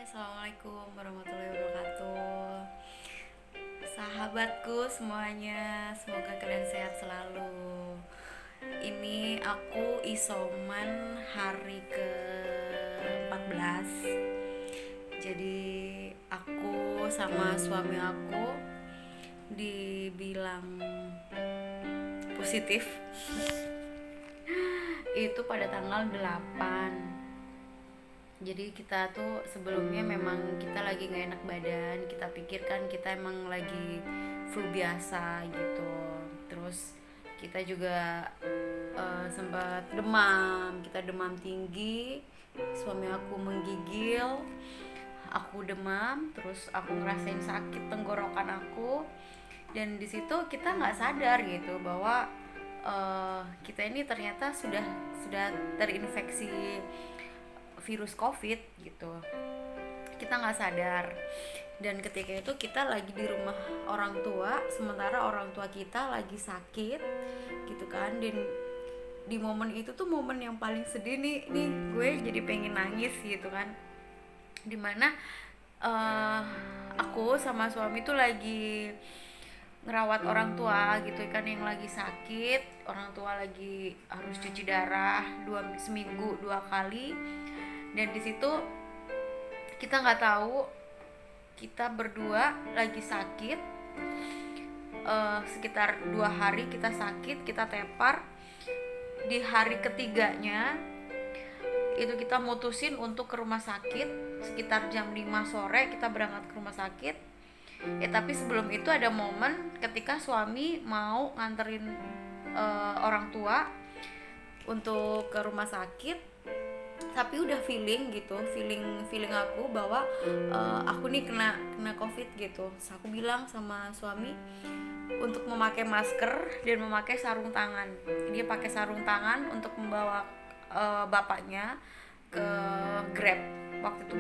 Assalamualaikum warahmatullahi wabarakatuh. Sahabatku semuanya, semoga kalian sehat selalu. Ini aku isoman hari ke-14. Jadi aku sama suami aku dibilang positif itu pada tanggal 8. Jadi kita tuh sebelumnya memang kita lagi gak enak badan. Kita pikirkan kita emang lagi flu biasa gitu. Terus kita juga sempat demam. Kita demam tinggi. Suami aku menggigil. Aku demam. Terus aku ngerasain sakit tenggorokan aku. Dan di situ kita nggak sadar gitu bahwa kita ini ternyata sudah terinfeksi virus COVID gitu. Kita nggak sadar. Dan ketika itu kita lagi di rumah orang tua, sementara orang tua kita lagi sakit gitu kan. Dan di momen itu tuh momen yang paling sedih nih gue jadi pengen nangis gitu kan. Dimana aku sama suami tuh lagi ngerawat orang tua gitu kan, yang lagi sakit. Orang tua lagi harus cuci darah seminggu 2 kali. Dan di situ kita nggak tahu kita berdua lagi sakit. Sekitar 2 hari kita sakit, kita tepar. Di hari ketiganya itu kita mutusin untuk ke rumah sakit. Sekitar jam 5 sore kita berangkat ke rumah sakit. Tapi sebelum itu ada momen ketika suami mau nganterin orang tua untuk ke rumah sakit. Tapi udah feeling aku bahwa aku nih kena COVID gitu. Terus aku bilang sama suami untuk memakai masker dan memakai sarung tangan. Dia pakai sarung tangan untuk membawa bapaknya ke Grab. Waktu itu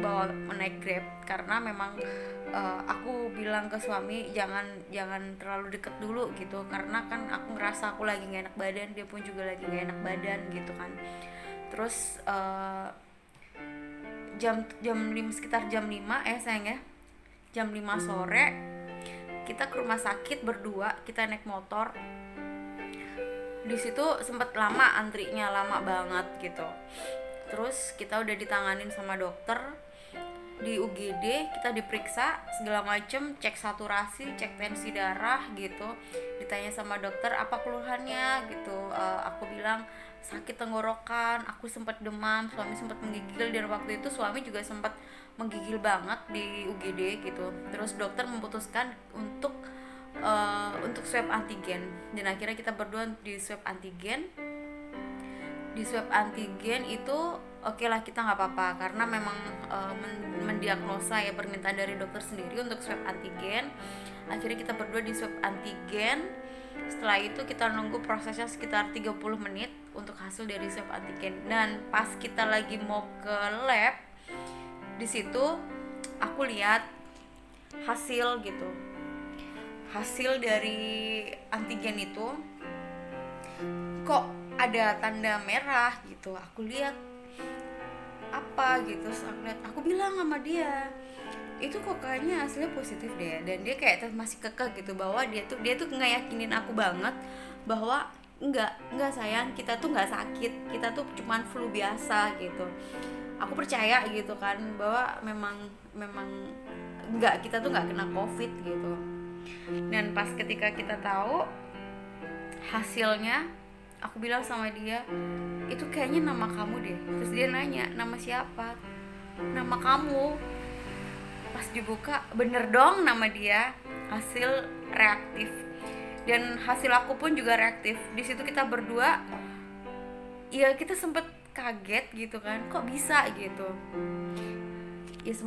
menaik Grab karena memang aku bilang ke suami jangan terlalu deket dulu gitu, karena kan aku ngerasa aku lagi gak enak badan, dia pun juga lagi gak enak badan gitu kan. Terus sekitar jam 5 sayang ya, jam 5 sore kita ke rumah sakit berdua. Kita naik motor. Di situ sempet lama antrinya, lama banget gitu. Terus kita udah ditanganin sama dokter di UGD, kita diperiksa segala macem, cek saturasi, cek tensi darah gitu. Ditanya sama dokter apa keluhannya gitu. Aku bilang sakit tenggorokan, aku sempat demam, suami sempat menggigil, dan waktu itu suami juga sempat menggigil banget di UGD gitu. Terus dokter memutuskan untuk swab antigen, dan akhirnya kita berdua di swab antigen. Di swab antigen itu oke lah, kita nggak apa-apa karena memang mendiagnosa ya, permintaan dari dokter sendiri untuk swab antigen. Akhirnya kita berdua di swab antigen. Setelah itu kita nunggu prosesnya sekitar 30 menit untuk hasil dari swab antigen. Dan pas kita lagi mau ke lab, di situ aku lihat hasil gitu. Hasil dari antigen itu kok ada tanda merah gitu. Aku lihat apa gitu, aku bilang sama dia, itu kok kayaknya hasilnya positif deh. Dan dia kayak masih kekeh gitu bahwa dia tuh ngeyakinin aku banget bahwa enggak sayang, kita tuh nggak sakit, kita tuh cuman flu biasa gitu. Aku percaya gitu kan bahwa memang enggak, kita tuh nggak kena COVID gitu. Dan pas ketika kita tahu hasilnya, aku bilang sama dia, itu kayaknya nama kamu deh. Terus dia nanya, nama siapa? Nama kamu. Pas dibuka, bener dong nama dia. Hasil reaktif. Dan hasil aku pun juga reaktif. Di situ kita berdua, ya kita sempet kaget gitu kan, kok bisa gitu. Ya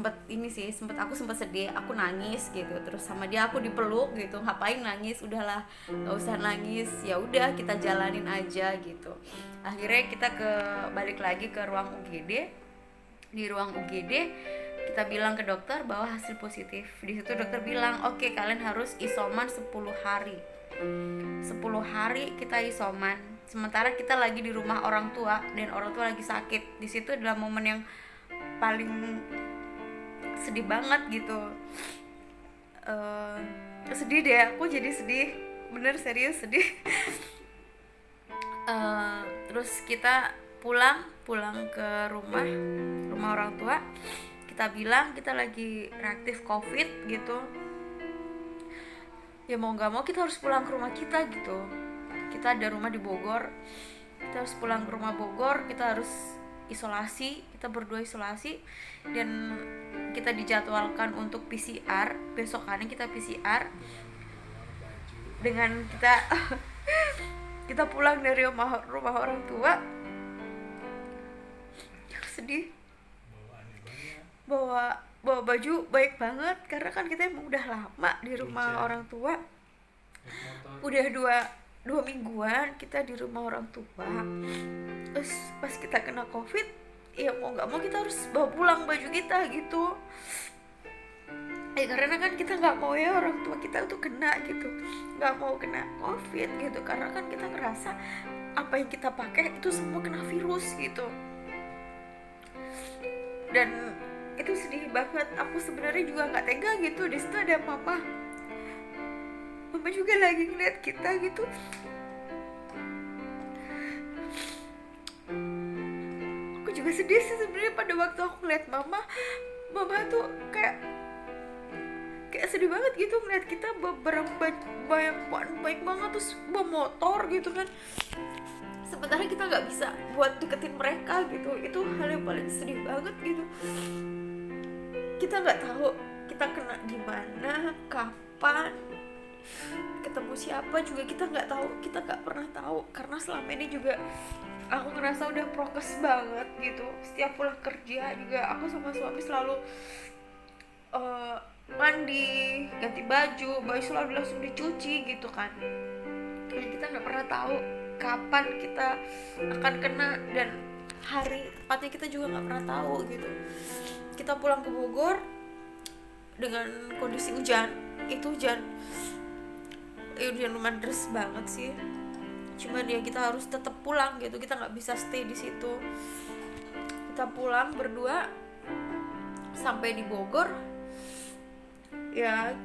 aku sempet sedih, aku nangis gitu. Terus sama dia aku dipeluk gitu, ngapain nangis, udahlah nggak usah nangis, ya udah kita jalanin aja gitu. Akhirnya kita balik lagi ke ruang UGD. Di ruang UGD kita bilang ke dokter bahwa hasil positif. Di situ dokter bilang oke, kalian harus isoman 10 hari. 10 hari kita isoman, sementara kita lagi di rumah orang tua dan orang tua lagi sakit. Di situ adalah momen yang paling sedih banget gitu. Sedih deh, aku jadi sedih, bener serius sedih. Terus kita pulang ke rumah orang tua, kita bilang kita lagi reaktif COVID gitu. Ya mau nggak mau kita harus pulang ke rumah kita gitu. Kita ada rumah di Bogor, kita harus pulang ke rumah Bogor, kita harus isolasi, kita berdua isolasi, dan kita dijadwalkan untuk PCR besokannya. Kita PCR dengan kita pulang dari rumah orang tua. Sedih, bawa baju baik banget karena kan kita emang udah lama di rumah orang tua, udah dua mingguan kita di rumah orang tua. Terus pas kita kena COVID, ya mau nggak mau kita harus bawa pulang baju kita gitu. Karena kan kita nggak mau ya orang tua kita tuh kena gitu, nggak mau kena COVID gitu, karena kan kita ngerasa apa yang kita pakai itu semua kena virus gitu. Dan itu sedih banget. Aku sebenarnya juga nggak tega gitu. Di situ ada mama juga lagi ngeliat kita gitu. Aku juga sedih sih sebenarnya pada waktu aku ngeliat mama tuh kayak sedih banget gitu ngeliat kita baik banget, terus bawa motor gitu kan, sementara kita nggak bisa buat deketin mereka gitu. Itu hal yang paling sedih banget gitu. Kita nggak tahu kita kena di mana, kapan, ketemu siapa juga kita nggak tahu, kita nggak pernah tahu. Karena selama ini juga aku ngerasa udah prokes banget gitu. Setiap pulang kerja juga aku sama suami selalu mandi, ganti baju selalu langsung dicuci gitu kan. Dan kita nggak pernah tahu kapan kita akan kena, dan hari tepatnya kita juga nggak pernah tahu gitu. Kita pulang ke Bogor dengan kondisi hujan. Itu hujan lumayan deras banget sih, cuman ya kita harus tetap pulang gitu, kita nggak bisa stay di situ. Kita pulang berdua sampai di Bogor, ya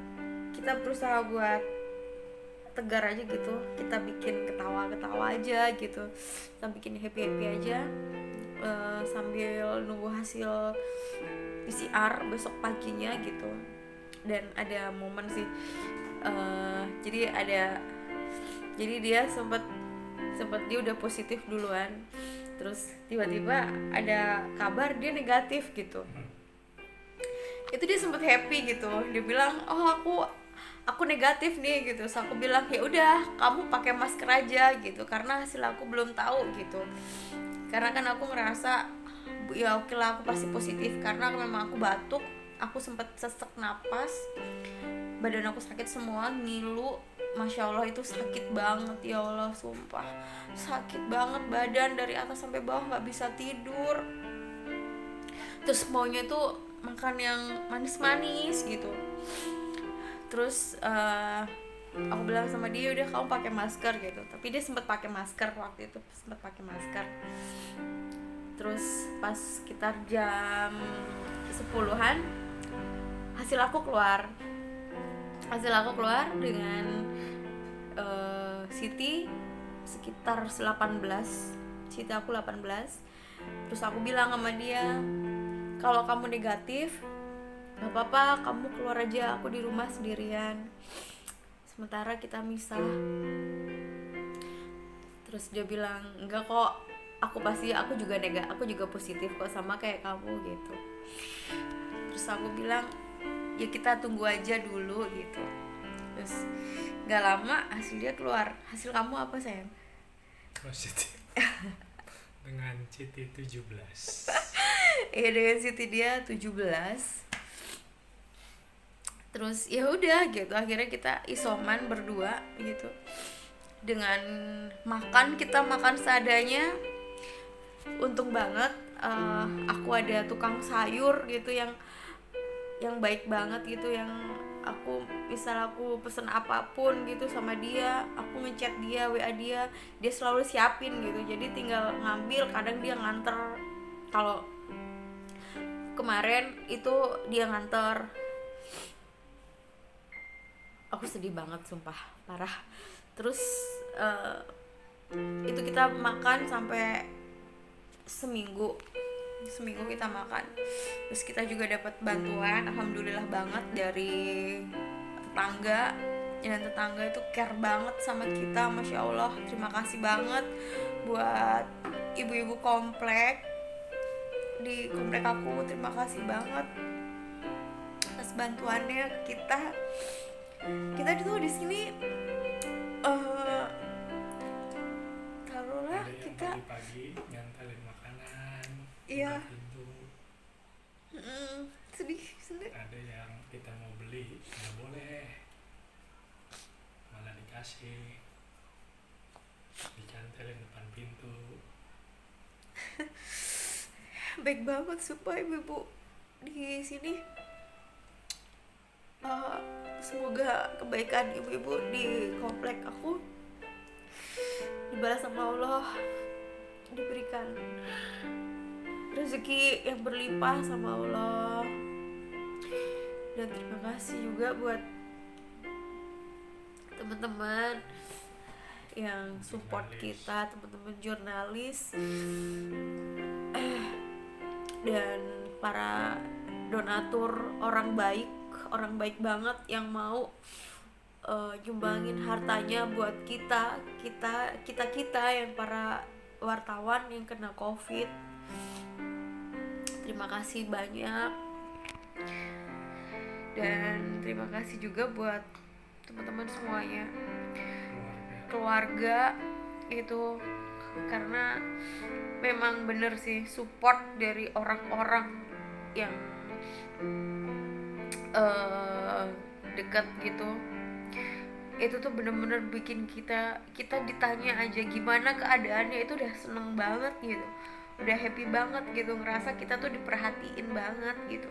kita berusaha buat tegar aja gitu, kita bikin ketawa aja gitu, kita bikin happy aja sambil nunggu hasil PCR besok paginya gitu. Dan ada momen sih, jadi dia sempat dia udah positif duluan, terus tiba-tiba ada kabar dia negatif gitu. Itu dia sempat happy gitu, dia bilang aku negatif nih gitu. So aku bilang ya udah kamu pakai masker aja gitu, karena hasil aku belum tahu gitu. Karena kan aku ngerasa ya oke lah aku pasti positif, karena memang aku batuk, aku sempat sesak napas, badan aku sakit semua, ngilu, masya Allah itu sakit banget. Ya Allah sumpah sakit banget, badan dari atas sampai bawah nggak bisa tidur. Terus maunya tuh makan yang manis-manis gitu. Terus aku bilang sama dia udah kamu pakai masker gitu, tapi dia sempat pakai masker waktu itu, Terus pas sekitar jam 10-an hasil aku keluar dengan Siti sekitar 18, Siti aku 18. Terus aku bilang sama dia, kalau kamu negatif gak apa-apa, kamu keluar aja, aku di rumah sendirian, sementara kita misah. Terus dia bilang enggak kok, aku juga positif kok sama kayak kamu gitu. Terus aku bilang ya kita tunggu aja dulu gitu. Terus gak lama hasil dia keluar. Hasil kamu apa sayang? Positif. Dengan Siti 17. Iya dengan Siti dia 17. Terus ya udah gitu, akhirnya kita isoman berdua gitu. Dengan kita makan seadanya. Untung banget aku ada tukang sayur gitu yang baik banget gitu, yang aku pesen apapun gitu sama dia, aku ngechat dia, WA dia selalu siapin gitu. Jadi tinggal ngambil, kadang dia nganter. Kalau kemarin itu dia nganter. Aku sedih banget sumpah, parah. Terus itu kita makan sampai seminggu kita makan. Terus kita juga dapat bantuan, alhamdulillah banget, dari tetangga. Dan tetangga itu care banget sama kita, masya Allah. Terima kasih banget buat ibu-ibu komplek di komplek aku, terima kasih banget atas bantuannya ke kita. Kita tuh di sini taruhlah Ada yang kita pagi-pagi nganterin makanan, Iya. buka pintu. sedih. Ada yang kita mau beli nggak boleh, malah dikasih, dicantelin depan pintu. Baik banget sumpah ibu-ibu di sini. Semoga kebaikan ibu-ibu di komplek aku dibalas sama Allah, diberikan rezeki yang berlimpah sama Allah. Dan terima kasih juga buat teman-teman yang support kita, teman-teman jurnalis dan para donatur, orang baik banget yang mau nyumbangin hartanya buat kita yang para wartawan yang kena COVID. Terima kasih banyak. Dan terima kasih juga buat teman-teman semuanya, keluarga itu, karena memang bener sih support dari orang-orang yang dekat gitu. Itu tuh bener-bener bikin kita ditanya aja gimana keadaannya itu udah seneng banget gitu, udah happy banget gitu, ngerasa kita tuh diperhatiin banget gitu.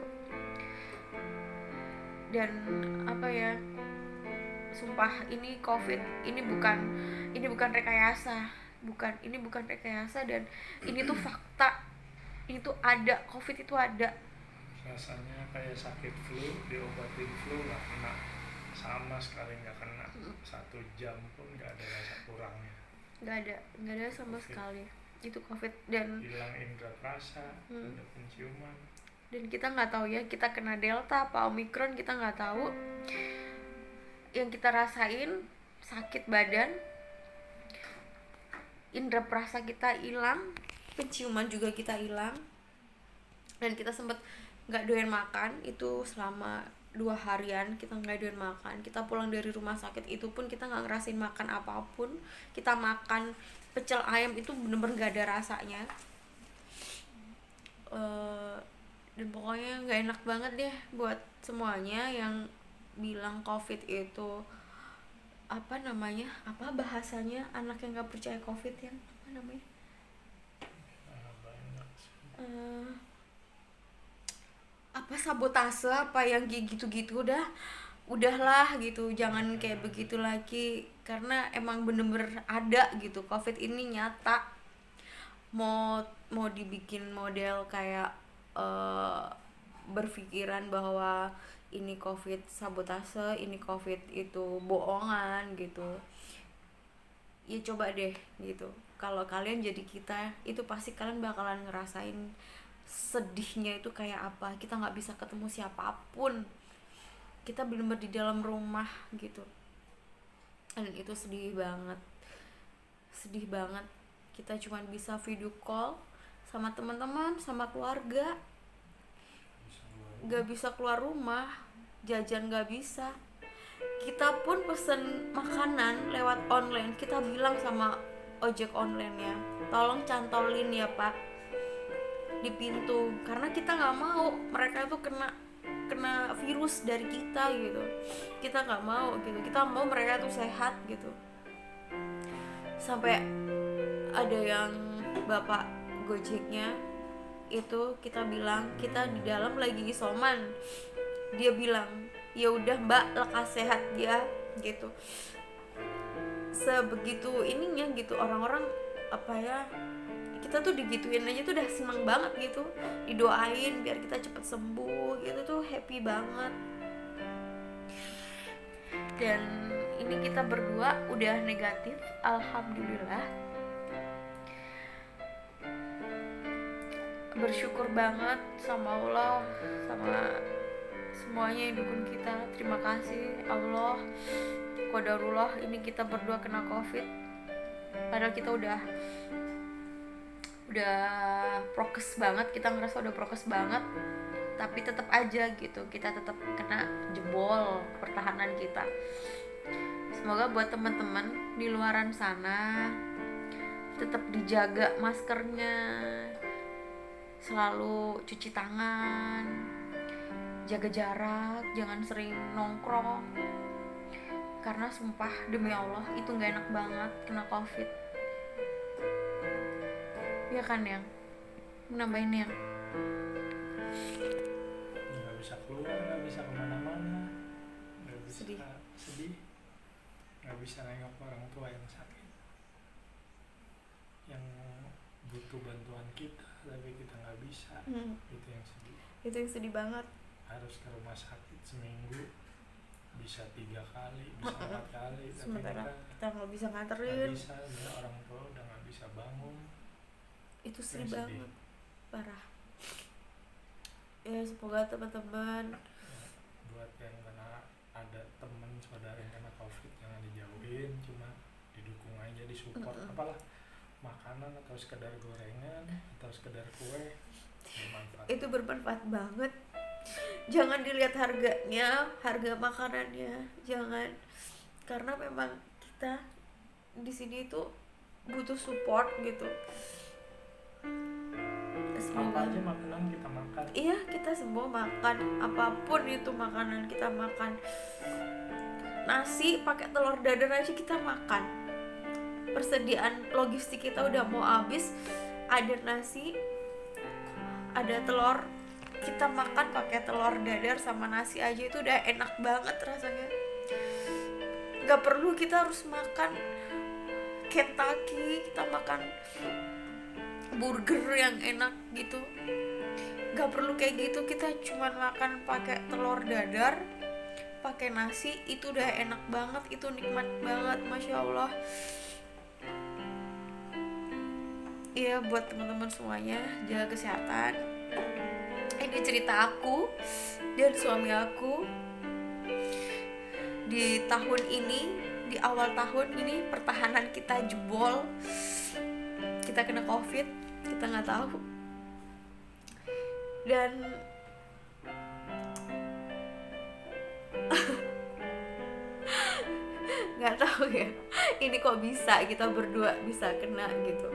Dan apa ya, sumpah ini COVID ini bukan rekayasa, ini bukan rekayasa, dan ini tuh fakta, ini tuh ada, COVID itu ada. Rasanya kayak sakit flu, diobatin flu nggak kena, sama sekali nggak kena. 1 jam pun nggak ada rasa kurangnya, nggak ada sama COVID. sekali itu COVID. Dan Hilang indra rasa, indra penciuman. Dan kita nggak tahu ya, kita kena Delta apa Omikron, kita nggak tahu. Yang kita rasain sakit badan, indra perasa kita hilang, penciuman juga kita hilang, dan kita sempet nggak doyan makan itu selama 2 harian. Kita nggak doyan makan, kita pulang dari rumah sakit itu pun kita nggak ngerasain makan apapun. Kita makan pecel ayam itu bener-bener nggak ada rasanya. Dan pokoknya nggak enak banget deh buat semuanya yang bilang COVID itu apa namanya, apa bahasanya, anak yang nggak percaya COVID, yang apa namanya, Banyak sih. apa sabotase apa yang gitu-gitu. Udahlah gitu, jangan kayak begitu lagi, karena emang bener-bener ada gitu, COVID ini nyata. Mau dibikin model kayak berpikiran bahwa ini COVID sabotase, ini COVID itu bohongan gitu, ya coba deh gitu. Kalau kalian jadi kita, itu pasti kalian bakalan ngerasain sedihnya itu kayak apa. Kita nggak bisa ketemu siapapun, kita bener-bener di dalam rumah gitu, dan itu sedih banget. Kita cuma bisa video call sama teman-teman, sama keluarga, nggak bisa keluar rumah, jajan nggak bisa. Kita pun pesen makanan lewat online, kita bilang sama ojek online ya, tolong cantolin ya pak di pintu, karena kita nggak mau mereka tuh kena virus dari kita gitu. Kita nggak mau gitu, kita mau mereka tuh sehat gitu. Sampai ada yang bapak Gojeknya itu, kita bilang kita di dalam lagi isoman, dia bilang ya udah mbak, lekas sehat dia gitu. Sebegitu ininya gitu orang-orang, apa ya, kita tuh digituin aja tuh udah seneng banget gitu, didoain biar kita cepet sembuh gitu tuh happy banget. Dan ini kita berdua udah negatif, alhamdulillah. Bersyukur banget sama Allah, sama semuanya yang dukung kita. Terima kasih Allah, qadarullah ini kita berdua kena covid. Padahal kita udah prokes banget, kita ngerasa udah prokes banget, tapi tetap aja gitu, kita tetap kena jebol pertahanan kita. Semoga buat teman-teman di luaran sana tetap dijaga maskernya, selalu cuci tangan, jaga jarak, jangan sering nongkrong, karena sumpah demi Allah itu gak enak banget kena covid. Ya kan yang menambahin yang nggak bisa keluar, nggak bisa kemana-mana, nggak bisa sedih, nggak bisa nengok orang tua yang sakit, yang butuh bantuan kita tapi kita nggak bisa. Itu yang sedih. Itu yang sedih banget. Harus ke rumah sakit seminggu bisa 3 kali, bisa 4 kali, sementara tapi kita nggak bisa nggak nganterin. bisa, orang tua udah nggak bisa bangun. Itu sedih banget, parah. Ya semoga teman-teman Buat yang kena, ada teman saudara yang kena covid, jangan dijauhin, cuma didukung aja, disupport. Apalah makanan atau sekedar gorengan atau sekedar kue, bermanfaat. itu bermanfaat banget. Jangan dilihat harganya, harga makanannya, jangan, karena memang kita di sini itu butuh support gitu. Apa aja makanan kita makan. Iya, kita semua makan apapun itu makanan kita makan. Nasi pakai telur dadar aja kita makan. Persediaan logistik kita udah mau habis, ada nasi, ada telur, kita makan pakai telur dadar sama nasi aja itu udah enak banget rasanya. Gak perlu kita harus makan Kentucky, kita makan burger yang enak gitu, gak perlu kayak gitu. Kita cuman makan pakai telur dadar, pakai nasi, itu udah enak banget, itu nikmat banget, masya Allah. Iya, buat teman-teman semuanya, jaga kesehatan. Ini cerita aku dan suami aku di tahun ini, di awal tahun ini pertahanan kita jebol, kita kena covid, kita nggak tahu. Dan nggak tahu ya, ini kok bisa kita berdua bisa kena gitu.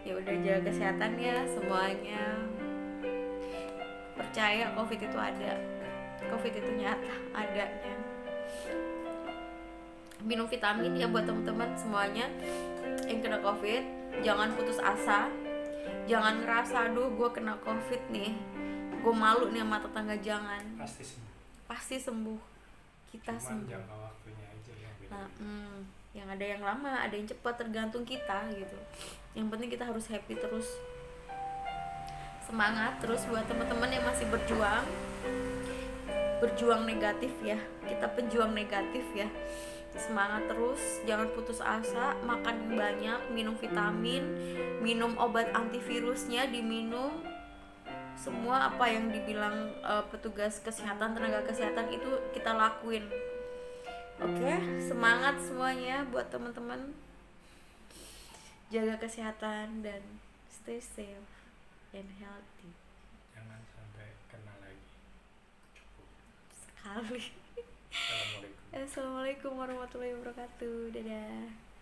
Ya udah, jaga kesehatan ya semuanya. Percaya covid itu ada, covid itu nyata adanya. Minum vitamin ya buat teman-teman semuanya yang kena covid. Jangan putus asa, jangan ngerasa aduh gue kena covid nih, gue malu nih sama tetangga. Jangan, pasti sembuh. Kita cuma sembuh, jangka waktunya aja yang beda. nah, yang ada yang lama, ada yang cepat, tergantung kita gitu. Yang penting kita harus happy terus, semangat terus buat teman-teman yang masih berjuang negatif ya. Kita pejuang negatif ya, semangat terus, jangan putus asa, makan yang banyak, minum vitamin, minum obat antivirusnya diminum, semua apa yang dibilang petugas kesehatan, tenaga kesehatan itu kita lakuin. Oke, semangat semuanya buat teman-teman, jaga kesehatan dan stay safe and healthy. Jangan sampai kena lagi. Cukup Sekali. Assalamualaikum. Assalamualaikum warahmatullahi wabarakatuh. Dadah.